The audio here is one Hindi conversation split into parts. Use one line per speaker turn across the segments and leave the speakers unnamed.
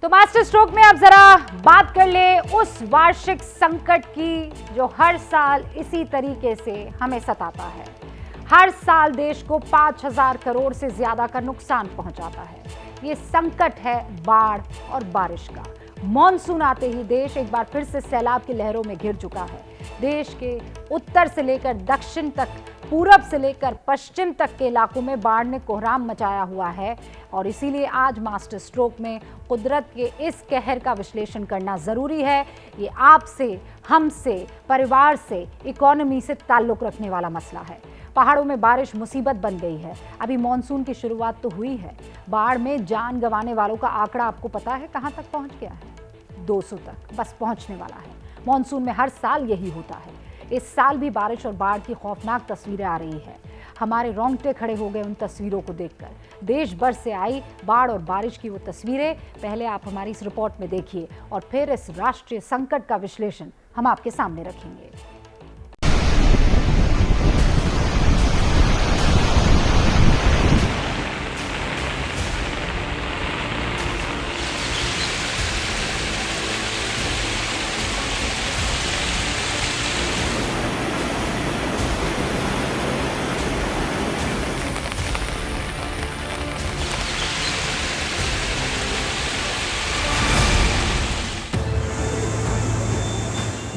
तो मास्टर स्ट्रोक में अब जरा बात कर ले उस वार्षिक संकट की जो हर साल इसी तरीके से हमें सताता है। हर साल देश को 5,000 करोड़ से ज्यादा का नुकसान पहुंचाता है। ये संकट है बाढ़ और बारिश का। मॉनसून आते ही देश एक बार फिर से सैलाब की लहरों में घिर चुका है। देश के उत्तर से लेकर दक्षिण तक, पूरब से लेकर पश्चिम तक के इलाकों में बाढ़ ने कोहराम मचाया हुआ है और इसीलिए आज मास्टर स्ट्रोक में कुदरत के इस कहर का विश्लेषण करना जरूरी है। ये आपसे, हमसे, परिवार से, इकोनॉमी से ताल्लुक रखने वाला मसला है। पहाड़ों में बारिश मुसीबत बन गई है। अभी मॉनसून की शुरुआत तो हुई है। बाढ़ में जान गंवाने वालों का आंकड़ा आपको पता है कहां तक पहुंच गया है? 200 तक बस पहुंचने वाला है। मॉनसून में हर साल यही होता है। इस साल भी बारिश और बाढ़ की खौफनाक तस्वीरें आ रही है। हमारे रोंगटे खड़े हो गए उन तस्वीरों को देखकर। देश भर से आई बाढ़ और बारिश की वो तस्वीरें पहले आप हमारी इस रिपोर्ट में देखिए और फिर इस राष्ट्रीय संकट का विश्लेषण हम आपके सामने रखेंगे।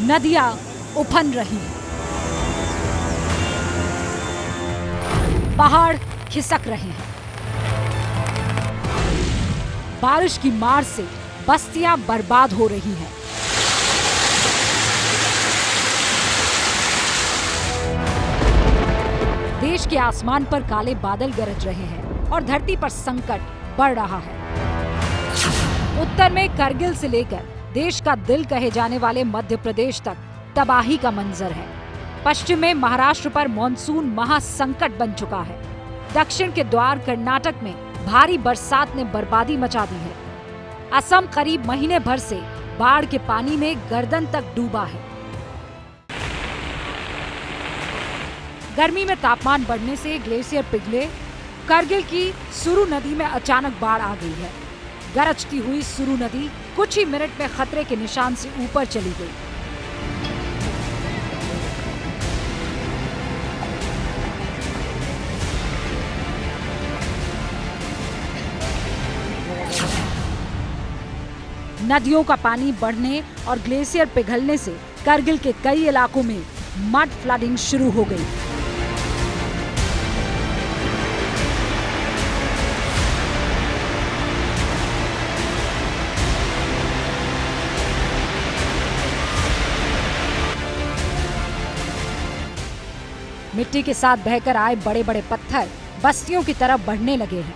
नदियां उफन रही, पहाड़ खिसक रहे हैं। बारिश की मार से बस्तियां बर्बाद हो रही हैं। देश के आसमान पर काले बादल गरज रहे हैं और धरती पर संकट बढ़ रहा है। उत्तर में करगिल से लेकर देश का दिल कहे जाने वाले मध्य प्रदेश तक तबाही का मंजर है। पश्चिम में महाराष्ट्र पर मॉनसून महासंकट बन चुका है। दक्षिण के द्वार कर्नाटक में भारी बरसात ने बर्बादी मचा दी है। असम करीब महीने भर से बाढ़ के पानी में गर्दन तक डूबा है। गर्मी में तापमान बढ़ने से ग्लेशियर पिघले। करगिल की सुरु नदी में अचानक बाढ़ आ गई है। गरजती हुई सुरु नदी कुछ ही मिनट में खतरे के निशान से ऊपर चली गई। नदियों का पानी बढ़ने और ग्लेशियर पिघलने से करगिल के कई इलाकों में मड फ्लडिंग शुरू हो गई। मिट्टी के साथ बहकर आए बड़े बड़े पत्थर बस्तियों की तरफ बढ़ने लगे हैं।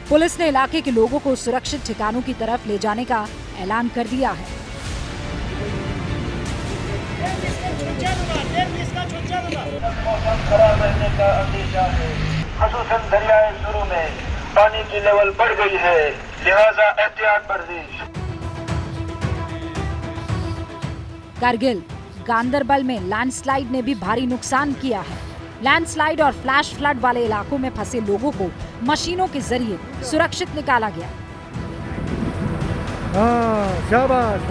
पुलिस ने इलाके के लोगों को सुरक्षित ठिकानों की तरफ ले जाने का ऐलान कर दिया है।
मौसम खराब रहने का अंदेशा है। खसूसन दरियाए सुरु में पानी की लेवल बढ़ गई है, लिहाजा एहतियात बरतीश।
करगिल, गांदरबल में लैंडस्लाइड ने भी भारी नुकसान किया है। लैंडस्लाइड और फ्लैश फ्लड वाले इलाकों में फंसे लोगों को मशीनों के जरिए सुरक्षित निकाला गया।
शाबाश।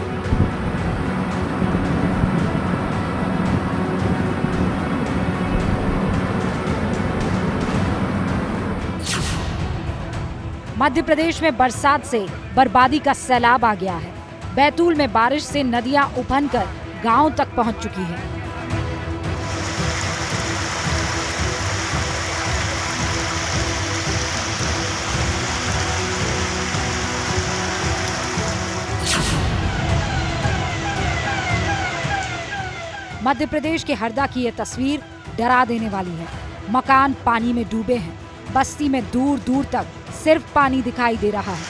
मध्य प्रदेश में बरसात से बर्बादी का सैलाब आ गया है। बैतूल में बारिश से नदियां उफनकर गांव तक पहुंच चुकी हैं। मध्य प्रदेश के हरदा की यह तस्वीर डरा देने वाली है। मकान पानी में डूबे हैं। बस्ती में दूर दूर तक सिर्फ पानी दिखाई दे रहा है।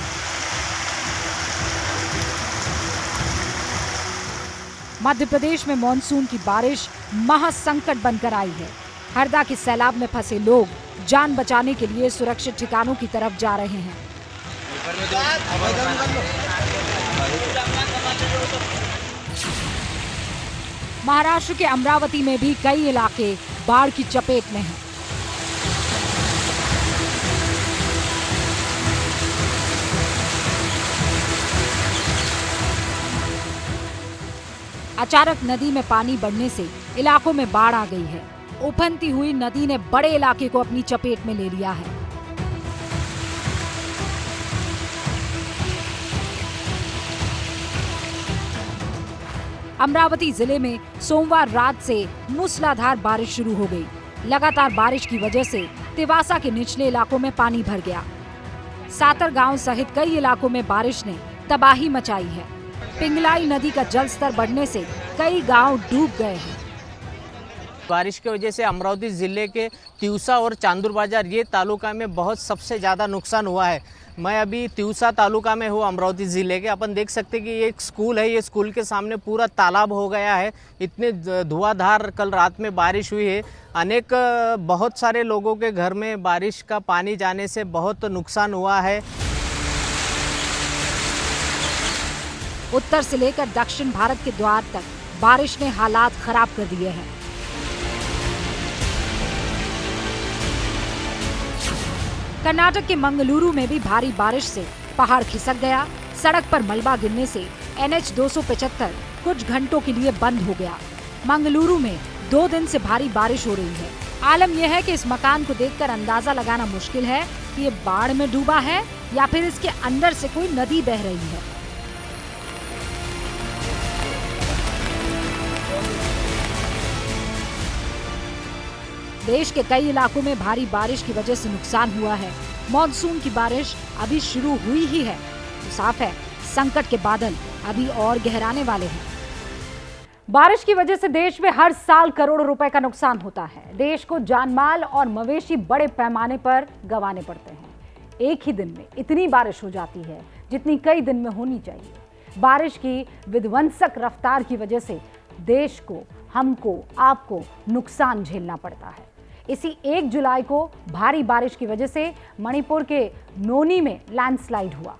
मध्य प्रदेश में मॉनसून की बारिश महासंकट बनकर आई है। हरदा के सैलाब में फंसे लोग जान बचाने के लिए सुरक्षित ठिकानों की तरफ जा रहे हैं। महाराष्ट्र के अमरावती में भी कई इलाके बाढ़ की चपेट में हैं। अचानक नदी में पानी बढ़ने से इलाकों में बाढ़ आ गई है। उफनती हुई नदी ने बड़े इलाके को अपनी चपेट में ले लिया है। अमरावती जिले में सोमवार रात से मूसलाधार बारिश शुरू हो गई। लगातार बारिश की वजह से तिवासा के निचले इलाकों में पानी भर गया। सातर गांव सहित कई इलाकों में बारिश ने तबाही मचाई है। पिंगलाई नदी का जलस्तर बढ़ने से कई गांव डूब गए हैं।
बारिश की वजह से अमरावती ज़िले के तिवसा और चांदूर बाजार ये तालुका में बहुत सबसे ज़्यादा नुकसान हुआ है। मैं अभी तिवसा तालुका में हूँ अमरावती ज़िले के। अपन देख सकते हैं कि ये एक स्कूल है, ये स्कूल के सामने पूरा तालाब हो गया है। इतने धुआंधार कल रात में बारिश हुई है। बहुत सारे लोगों के घर में बारिश का पानी जाने से बहुत नुकसान हुआ है।
उत्तर से लेकर दक्षिण भारत के द्वार तक बारिश ने हालात खराब कर दिए हैं। कर्नाटक के मंगलुरु में भी भारी बारिश से पहाड़ खिसक गया। सड़क पर मलबा गिरने से NH 275 कुछ घंटों के लिए बंद हो गया। मंगलुरु में 2 दिन से भारी बारिश हो रही है। आलम यह है कि इस मकान को देखकर अंदाजा लगाना मुश्किल है कि ये बाढ़ में डूबा है या फिर इसके अंदर से कोई नदी बह रही है। देश के कई इलाकों में भारी बारिश की वजह से नुकसान हुआ है। मॉनसून की बारिश अभी शुरू हुई ही है, तो साफ है संकट के बादल अभी और गहराने वाले हैं।
बारिश की वजह से देश में हर साल करोड़ों रुपए का नुकसान होता है। देश को जानमाल और मवेशी बड़े पैमाने पर गंवाने पड़ते हैं। एक ही दिन में इतनी बारिश हो जाती है जितनी कई दिन में होनी चाहिए। बारिश की विध्वंसक रफ्तार की वजह से देश को, हमको, आपको नुकसान झेलना पड़ता है। इसी 1 जुलाई को भारी बारिश की वजह से मणिपुर के नोनी में लैंडस्लाइड हुआ।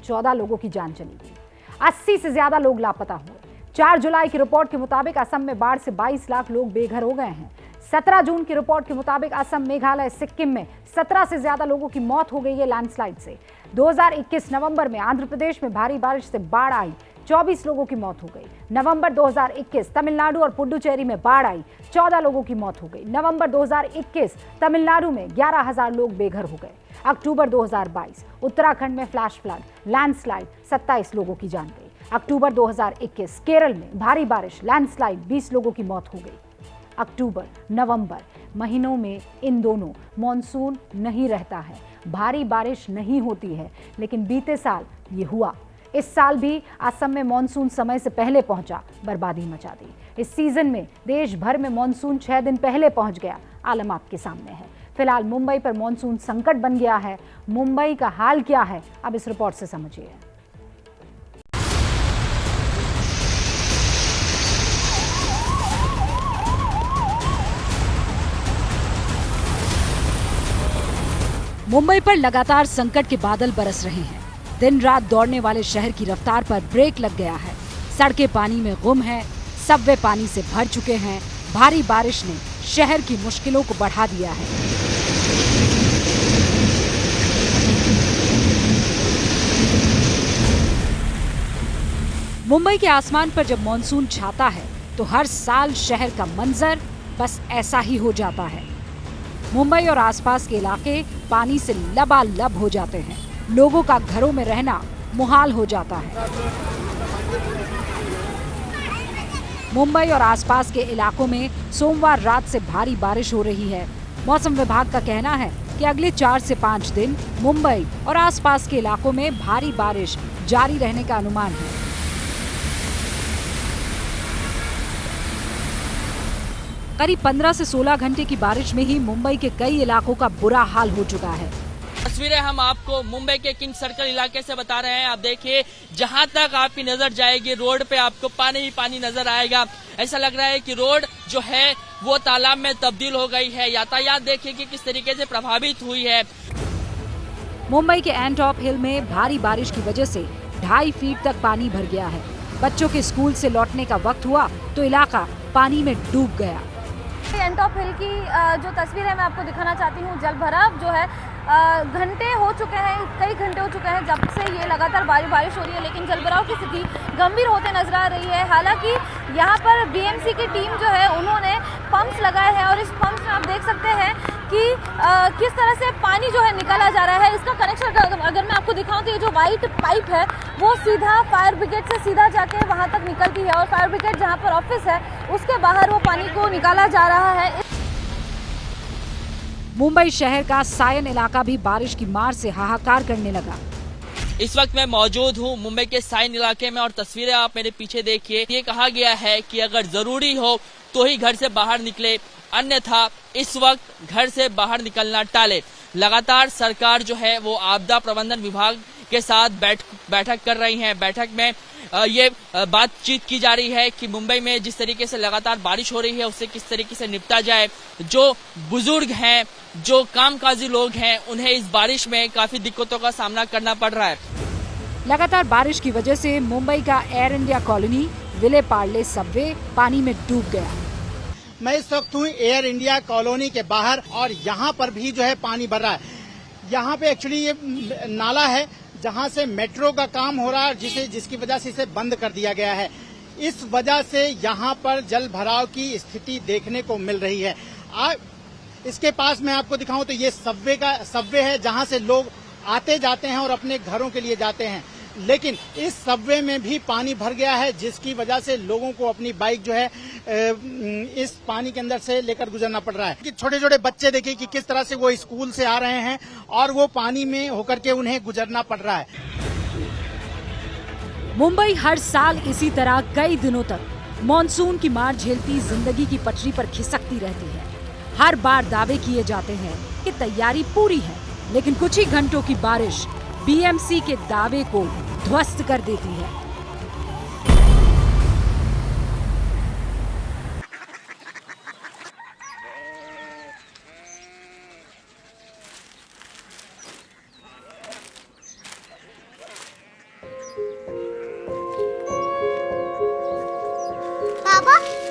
14 लोगों की जान चली गई। 80 से ज्यादा लोग लापता हुए। 4 जुलाई की रिपोर्ट के मुताबिक असम में बाढ़ से 22 लाख लोग बेघर हो गए हैं। 17 जून की रिपोर्ट के मुताबिक असम, मेघालय, सिक्किम में 17 से ज्यादा लोगों की मौत हो गई है लैंडस्लाइड से। 2021 नवंबर में आंध्र प्रदेश में भारी बारिश से बाढ़ आई, 24 लोगों की मौत हो गई। नवंबर 2021 तमिलनाडु और पुडुचेरी में बाढ़ आई, 14 लोगों की मौत हो गई। नवंबर 2021 तमिलनाडु में 11,000 लोग बेघर हो गए। अक्टूबर 2022 उत्तराखंड में फ्लैश फ्लड, लैंडस्लाइड, 27 लोगों की जान गई। अक्टूबर 2021 केरल में भारी बारिश, लैंडस्लाइड, 20 लोगों की मौत हो गई। अक्टूबर, नवंबर महीनों में इन दोनों मॉनसून नहीं रहता है, भारी बारिश नहीं होती है, लेकिन बीते साल ये हुआ। इस साल भी असम में मॉनसून समय से पहले पहुंचा, बर्बादी मचा दी। इस सीजन में देश भर में मॉनसून 6 दिन पहले पहुंच गया। आलम आपके सामने है। फिलहाल मुंबई पर मॉनसून संकट बन गया है। मुंबई का हाल क्या है, अब इस रिपोर्ट से समझिए।
मुंबई पर लगातार संकट के बादल बरस रहे हैं। दिन रात दौड़ने वाले शहर की रफ्तार पर ब्रेक लग गया है। सड़कें पानी में गुम हैं, सबवे पानी से भर चुके हैं। भारी बारिश ने शहर की मुश्किलों को बढ़ा दिया है। मुंबई के आसमान पर जब मॉनसून छाता है तो हर साल शहर का मंजर बस ऐसा ही हो जाता है। मुंबई और आसपास के इलाके पानी से लबालब हो जाते हैं। लोगों का घरों में रहना मुहाल हो जाता है। मुंबई और आसपास के इलाकों में सोमवार रात से भारी बारिश हो रही है। मौसम विभाग का कहना है कि अगले 4 से 5 दिन मुंबई और आसपास के इलाकों में भारी बारिश जारी रहने का अनुमान है। करीब 15 से 16 घंटे की बारिश में ही मुंबई के कई इलाकों का बुरा हाल हो चुका है।
तस्वीरें हम आपको मुंबई के किंग सर्कल इलाके से बता रहे हैं। आप देखिए, जहां तक आपकी नजर जाएगी रोड पे आपको पानी ही पानी नजर आएगा। ऐसा लग रहा है कि रोड जो है वो तालाब में तब्दील हो गई है। यातायात देखिए कि किस तरीके से प्रभावित हुई है।
मुंबई के एंटॉप हिल में भारी बारिश की वजह से 2.5 फीट तक पानी भर गया है। बच्चों के स्कूल से लौटने का वक्त हुआ तो इलाका पानी में डूब गया।
एंटॉप हिल की जो तस्वीर है मैं आपको दिखाना चाहती हूँ। जल भराव जो है घंटे हो चुके हैं, कई घंटे हो चुके हैं जब से ये लगातार बारिश हो रही है, लेकिन जल भराव की स्थिति गंभीर होते नजर आ रही है। हालांकि यहाँ पर बीएमसी की टीम जो है उन्होंने पंप्स लगाए हैं और इस पंप्स में आप देख सकते हैं कि किस तरह से पानी जो है निकाला जा रहा है। इसका कनेक्शन अगर मैं आपको दिखाऊं तो ये जो वाइट पाइप है वो सीधा फायर ब्रिगेड से सीधा जाके वहाँ तक निकलती है और फायर ब्रिगेड जहाँ पर ऑफिस है उसके बाहर वो पानी को निकाला जा रहा है।
मुंबई शहर का सायन इलाका भी बारिश की मार से हाहाकार करने लगा।
इस वक्त मैं मौजूद हूँ मुंबई के साइन इलाके में और तस्वीरें आप मेरे पीछे देखिए। ये कहा गया है कि अगर जरूरी हो तो ही घर से बाहर निकले, अन्यथा इस वक्त घर से बाहर निकलना टाले। लगातार सरकार जो है वो आपदा प्रबंधन विभाग के साथ बैठक कर रही है। बैठक में ये बातचीत की जा रही है कि मुंबई में जिस तरीके से लगातार बारिश हो रही है उससे किस तरीके से निपटा जाए। जो बुजुर्ग हैं, जो कामकाजी लोग हैं, उन्हें इस बारिश में काफी दिक्कतों का सामना करना पड़ रहा है।
लगातार बारिश की वजह से मुंबई का air India colony Vile Parle Subway पानी में डूब गया।
मैं इस वक्त हूँ एयर इंडिया कॉलोनी के बाहर और यहाँ पर भी जो है पानी भर रहा है। यहाँ पे एक्चुअली ये नाला है जहाँ से मेट्रो का काम हो रहा है, जिसकी वजह से इसे बंद कर दिया गया है। इस वजह से यहाँ पर जल भराव की स्थिति देखने को मिल रही है। इसके पास मैं आपको दिखाऊं तो ये सबवे है जहाँ से लोग आते जाते हैं और अपने घरों के लिए जाते हैं, लेकिन इस सबवे में भी पानी भर गया है, जिसकी वजह से लोगों को अपनी बाइक जो है इस पानी के अंदर से लेकर गुजरना पड़ रहा है। कि छोटे छोटे बच्चे देखिए कि किस तरह से वो स्कूल से आ रहे हैं और वो पानी में होकर के उन्हें गुजरना पड़ रहा है।
मुंबई हर साल इसी तरह कई दिनों तक मॉनसून की मार झेलती जिंदगी की पटरी पर खिसकती रहती है। हर बार दावे किए जाते हैं कि तैयारी पूरी है, लेकिन कुछ ही घंटों की बारिश बीएमसी के दावे को ध्वस्त कर देती है।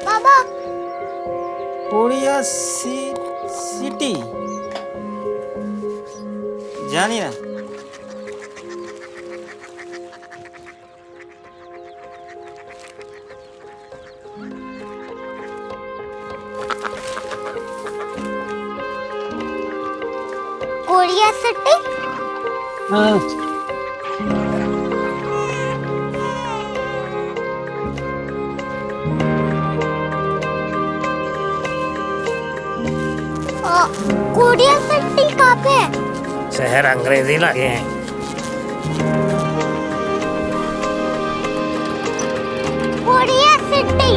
बाबा
कोरिया सिटी जानी ना।
कोरिया सिटी कोरिया सिटी कहाँ पे है?
शहर अंग्रेजी लगे हैं।
कोरिया सिटी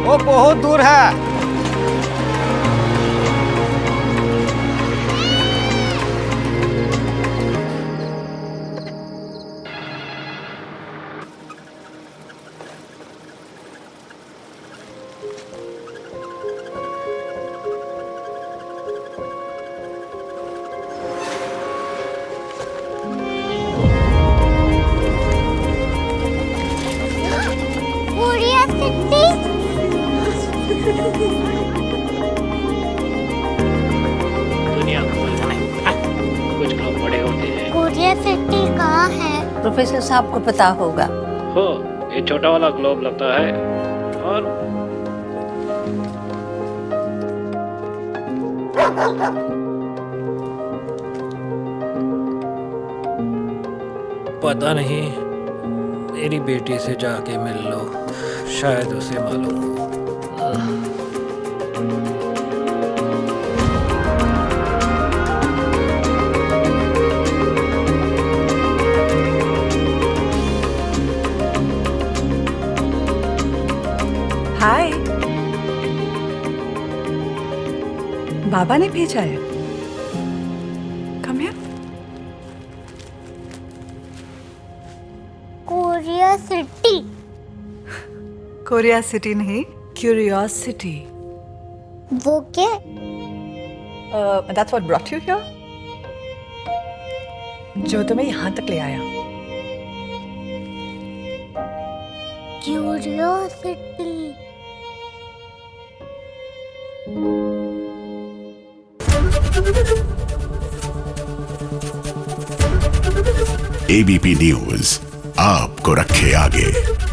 वो बहुत दूर है।
कोरिया सिटी
दुनिया को नहीं, कुछ लोग बड़े होते हैं।
कोरिया सिटी कहाँ है?
प्रोफेसर साहब को पता होगा।
हो, ये छोटा वाला ग्लोब लगता है और
पता नहीं, मेरी बेटी से जाके मिल लो, शायद उसे मालूम हो।
हाय, बाबा ने भेजा है। Come here.
Korea city
Korea city नहीं, क्यूरियोसिटी।
वो क्या?
That's what brought you here? जो तुम्हें यहाँ तक ले आया।
क्यूरियोसिटी।
एबीपी न्यूज आपको रखे आगे।